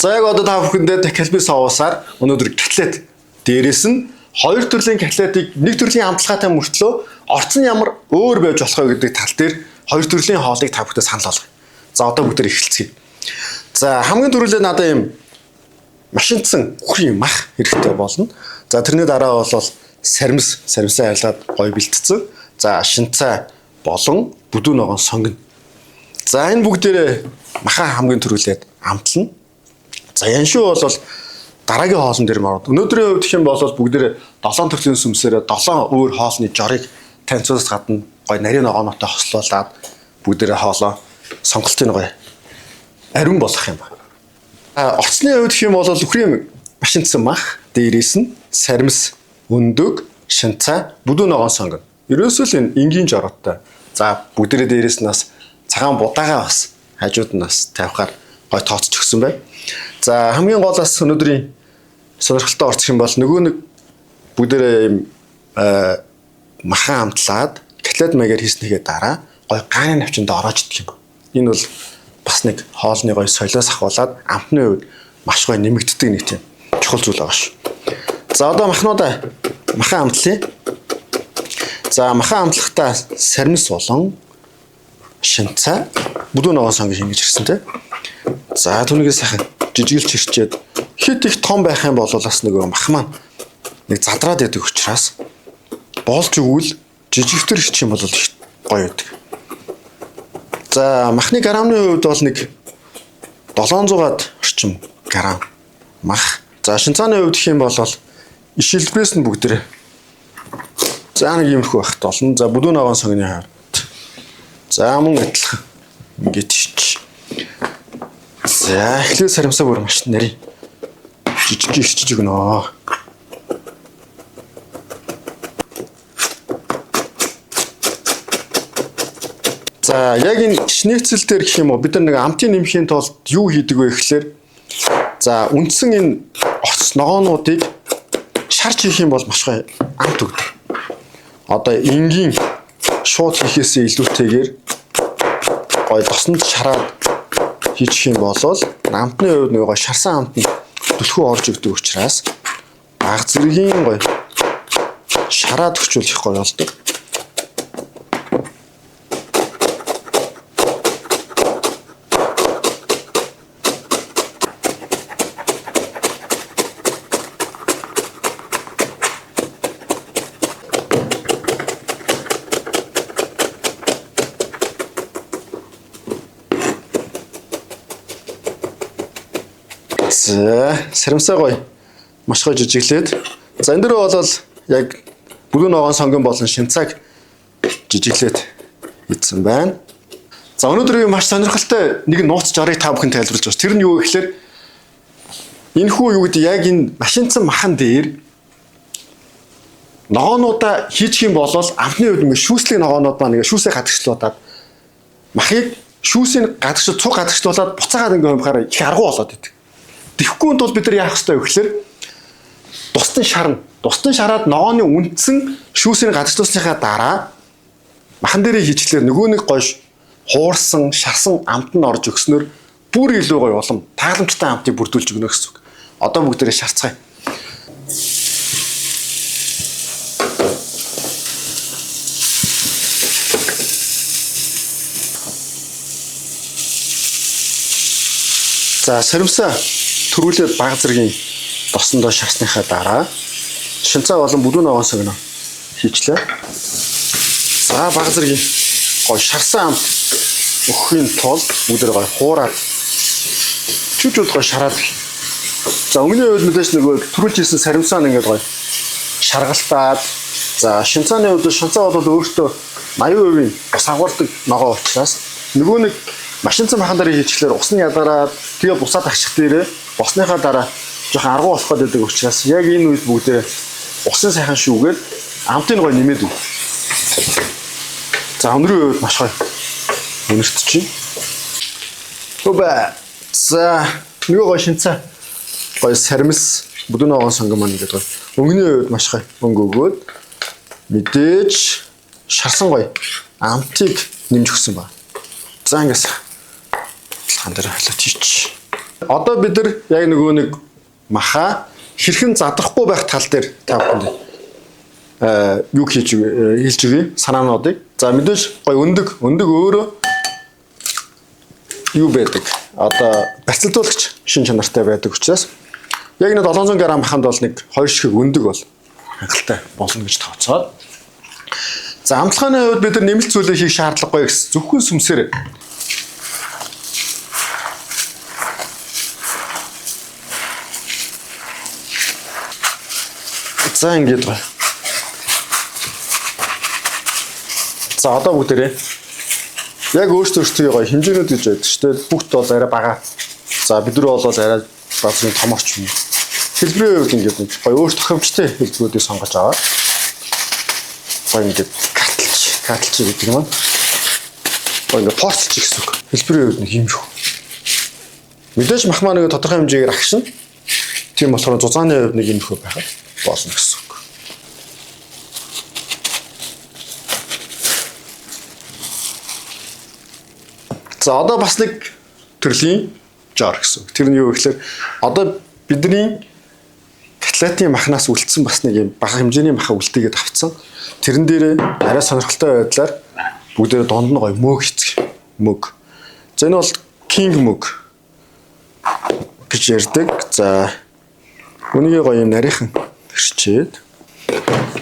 За яг одоо та бүхэндээ дахиад соусаар өнөөдөр котлет. Дээрээс нь хоёр төрлийн котлетыг нэг төрлийн амтлагаатай мөртлөө орц нь ямар өөр байж болох вэ гэдэг тал дээр хоёр төрлийн хоолыг та бүхэнд санал болгоё. За одоо бүгд эхэлцгээе. За хамгийн түрүүлээ надад юм машинтсан үхрийн мах хэрэгтэй болно. За тэрний дараа бол саримсаа харьлаад гоё бэлтцэн. За шинцай болон бүдүү ногоон сонгоно. За энэ бүгдээрээ маха хамгийн түрүүлээд амтлана. За яншуу бол дараагийн хоолн дээр марууд. Өнөөдрийн хувьд хэм бол бүгдээрээ 7 төрлийн сүмсээрээ 7 өөр хоолны жорыг танилцуулж гадна гоё нарийн ногоонотой хослуулаад бүгдээрээ хоолоо сонголтын гоё ариун болгох юм байна. Орцны хувьд хэм бол үхрийн машинтсан мах, дээрээс нь саримс, өндөг, шинцай, бүдүү ногоон сонгоно. Ерөөсөө л энэ энгийн жороотой. За бүгдээрээ дээрээс нь бас цагаан будаагаа бас хажууд нь бас тавихаар гой тооцож өгсөн бай. За хамгийн гол бас өнөөдрийн сонирхолтой орц юм бол нөгөө нэг бүгдээрээ юм махан амтлаад котлет магаар хийснийхээ дараа гой гааны навчинд ороож идэх юм. Энэ бол бас нэг хоолны гой соёлоос ахуулаад амтны үед маш гой нэмэгддэг нэг тийм чухал зүйл байгаа шүү. За одоо махнуудаа махан амтлая. За махан амтлахдаа саримс болон шинцай бүдүү ногоон сонгож ингэж ирсэн те. За түүнээс сайхан жижигэлж ирчээд хит их том байх юм бол бас нөгөө мах маань нэг задраад байдаг учраас болж өгвөл жижигтэр их юм бол их гоё байдаг. За махны граммны хувьд бол нэг 700-аад орчим грамм мах. За шинцааны хувьд гэх юм бол ишилбээс нь бүгдээ за нэг юмрхүү байхт болно. За бүдүү ногоон сонгоны хавьд. За мөн адилхан ингэж ич. За эхлээд саримсаа бүр маш нарийн жижиг ирчиж өгнө. За яг энэ шнэцэл дээр гэх юм уу бид нар нэг амтын нэмхийн тулд юу хийдэг вэ гэхлээр за үндсэн энэ орц ногоонуудыг шарж хийх юм бол маш гоё амт өгдөг. Одоо энгийн шууд хийхээсээ илүүтэйгээр гоё досонд шараад хийчих юм бол амтны хувьд нэг гоё шарсан амт нь түлхүү орж өгдөг учраас баг зэргийн гоё шараад өгчүүлэх гоё болдог. За саримсаа гоё маш гоё жижиглээд за энэ дөр бол яг бүдүү ногоон сонгон болон шинцайг жижиглээд идсэн байна. За өнөөдрийн маш сонирхолтой нэг нууц жорыг та бүхэн тайлбарлаж байна. Тэр нь юу гэхээр энэ хүү юу гэдэг яг энэ машинтсан махан дээр ногоонуудаа хийчих юм бол амтны үед ингээ шүүслэг ногоонууд маань ингээ шүүсээ гадагшлуулаад махыг шүүсийн гадагш цуг гадагшлуулаад буцаагаад ингээ хумхаараа их аргу болоод идэг. Тэгэхгүй бол бид нар яах ёстой вэ гэхээр дустан шараад ногооны үндсэн шүүсийн гадагшлуулсныхаа дараа махан дээрээ хийчихлээр нөгөө нэг гойш хуурсан шарсан амт нь орж өгснөөр бүр илүү гоё улам тааламжтай амтыг бүрдүүлж өгнө гэсэн үг. Одоо бүгдээрээ шарцгаая. За саримсаа төрүүлээд баг зэргийн досондоо шарсныхаа дараа шинцай болон бүдүү ногоон сонгоно хийчлээ. За баг зэргийн гой шарсан амт өгөхийн тулд бүгдээр гой хуураад чүжүүд гой шараад. За өнгөний үед мэдээж нөгөө төрүүлж ирсэн саримсаа нь ингээд гой шаргалтаад за шинцааны үед шинцай бол өөртөө 80% ус агуулдаг ногоо учраас нөгөө нэг машинцсан махан дээр хийчихлээр ус нь ядараад тэгээ бусаад агчих дээрээ босныхаа дараа жоохон аргу болох гэдэг учраас яг энэ үед бүгдээ усын сайхан шүүгээд амтын гой нэмээд өг. За өнөөдрийн үед маш гоё өнөртчих. Хөөе. За нөгөө гой шинцай гой саримс бүдүү ногоон сонгон маань гэдэг гой. Өнгөний үед маш гоё өнгө өгөөд мэдээж шарсан гоё амтыг нэмж өгсөн ба. За ингээс талхан дээр халуут хийч. Одоо бид нар яг нөгөө нэг маха хэрхэн задрахгүй байх тал дээр та бүхэнд юу хийж өгье санаануудыг. За мэдээж гой өндөг өөрөө юу байдаг? Одоо барьцалдуулагч шин чанартай байдаг учраас яг нэг 700 г маханд бол нэг 2 ширхэг өндөг бол хангалттай болно гэж тооцоод. За амтлагын хувьд бид нар нэмэлт зүйлээ хийх шаардлагагүй гэсэн зөвхөн сүмсээр за ингэж байна. За одоо бүгдээрээ яг өөрсдөө гоё хэмжээнүүд гэж байдаг шүү дээ. Бүгд бол арай бага. За бид нар бол арай базрын томорч юм. Хэлбэрийн хувьд ингэж нэг гоё өөр тохиомжтой хэлбэрүүдийг сонгож аваад гоё ингэж каталч гэдэг юм. Гоё ингэ порцч гэсэн үг. Хэлбэрийн хувьд нэг юм шүү. Мэдээж мах маань нэг тодорхой хэмжээгээр агшина. Тийм болохоор зузааны хувьд нэг юм хөө байхад болно гэсэн үг. За одоо бас нэг төрлийн жар гэсэн. Тэр нь юу гэхээр одоо бидний котлетын махнаас үлдсэн бас нэг юм бага хэмжээний маха үлдээгээд авцсан. Тэрэн дээр арай сонирхолтой байдлаар бүгдээ донд нь гоё мөг хийцэг. Мөг. За энэ бол king мөг гэж ярьдаг. За үнийг гоё юм нарийнхан хэрчээд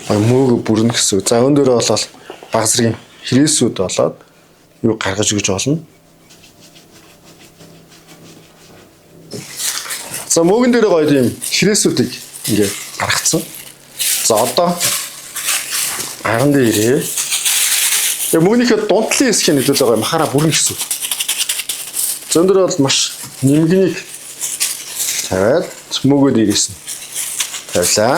гоё мөг бүрнэ гэсэн. За өн дээр бол баг зэргийн хэрэгсүүд болоод юу гаргаж өгч болно. За мөгөн дээр гоё тийм ширээсүүдийг ингээ гаргацсан. За одоо аган дээр ирээ. Яг мөгнийхээ дунтлын хэсгийг нэдүүлээ гоё махаараа бүрнэ гэсэн. Зөндөр бол маш нэмгэнийг тавиад мөгөө дээрээс нь тавилаа.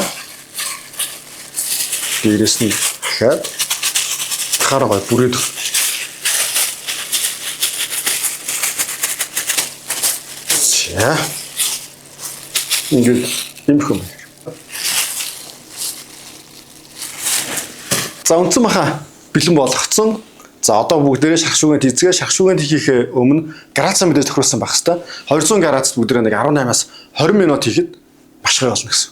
Дээрээс нь дахиад махаараа гоё бүрээд. За ингээд юм хөө. За үнцэн маха бэлэн болгоцсон. За одоо бүгдээрээ шахшууганд эзгээ шахшууганд хийхээ өмнө градусаа мэдээж тохируулсан байх хэвээр. 200 градусд бүгдээрээ нэг 18-аас 20 минут хийхэд маш гоё болно гэсэн.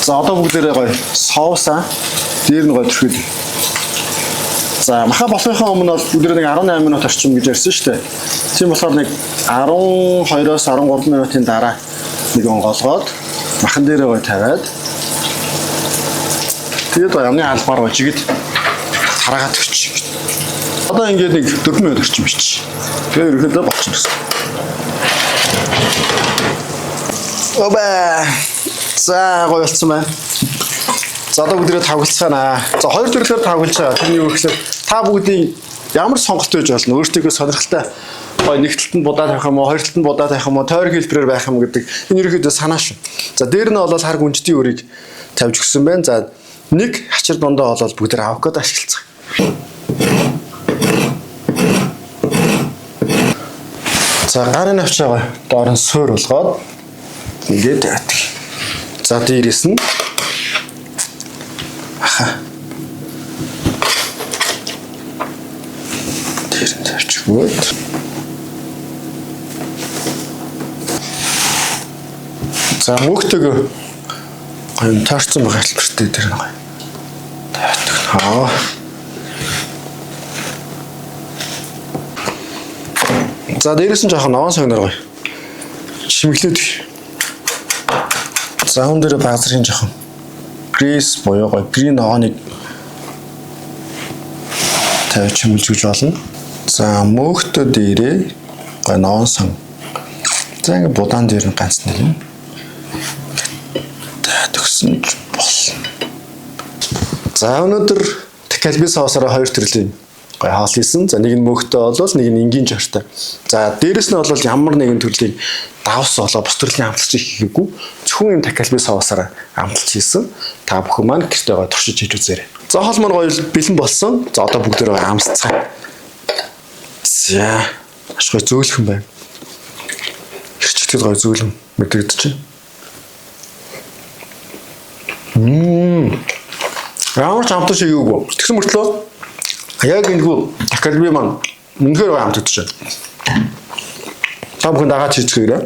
За одоо бүгдээрээ гоё соусаа дээр нь гоё түрхээд. За маха болохынхаа өмнө бол бүгдээрээ нэг 18 минут орчим гэж ярьсан шүү дээ. Тийм болохоор нэг 12-оос 13 минутын дараа нэг онгоолгоод махан дээрээ гоё тавиад тэгээд ямны албаар гоё жигэд хараагаад өгч. Одоо ингээд нэг 4 минут орчим бич. Тэгээд ерөнхийдөө болчихно гэсэн. Оба. За гоё болцсон байна. За одоо бүгдээ тавгалцгаана. За хоёр төрлөөр тавгалж байгаа. Тэрний юу гэхээр та бүгдийн ямар сонголт байж болно? Өөртөө сонирхолтой гоё нэг талд нь будаа тавих юм уу, хоёр талд нь будаа тавих юм уу, тойрог хэлбэрээр байх юм гэдэг энэ ерөөхдөө санаа шүү. За дээр нь бол хар гүнжтийн өрийг тавьж өгсөн байна. За нэг хачир дундаа бол бүгд авокадо ашиглацгаа. За гарын авч байгаа доор нь суур болгоод ингээд тавьдаг. За дээрээс нь дээр нь тавьчихвол за мөгтөг гоё таарсан байгаа хэлбэртэй дээр нь гоё тавьдаг. За дээрээс нь жоохон новон согноор гоё чимэглээд. За хүн дээр баазрын жоохон грис боёо гоё грин ногооныг тавьж чимэлж өгч болно. За мөөгтөө дээрээ гоё новон сон. За ингээ будаан дээр нь ганц нэг юм төгсөн болно. За өнөөдөр калби соосоор хоёр төрлийн гоё хаал хийсэн. За нэг нь мөөгтөө болол нэг нь энгийн жортой. За дээрэс нь бол ямар нэгэн төрлийн давс болоо бус төрлийн амтлагч хийгээгүй. Зөвхөн юм калби соосоор амтлагч хийсэн. Та бүхэн маань гэртээ гоё туршиж хийж үзээрэй. За хоол маань гоё бэлэн болсон. За одоо бүгдээ амсцгаа. За маш гоё зөөлхөн байна. Хэрчтэй гоё зөөлөн мэдэгдэж байна. Ямар ч амтлагч хийгээгүй. Тэгсэн мөртлөө яг энэ калби маань Үнэхээр гоё хамтдаж байна. Та бүхэн дагаад хийчихээрэй.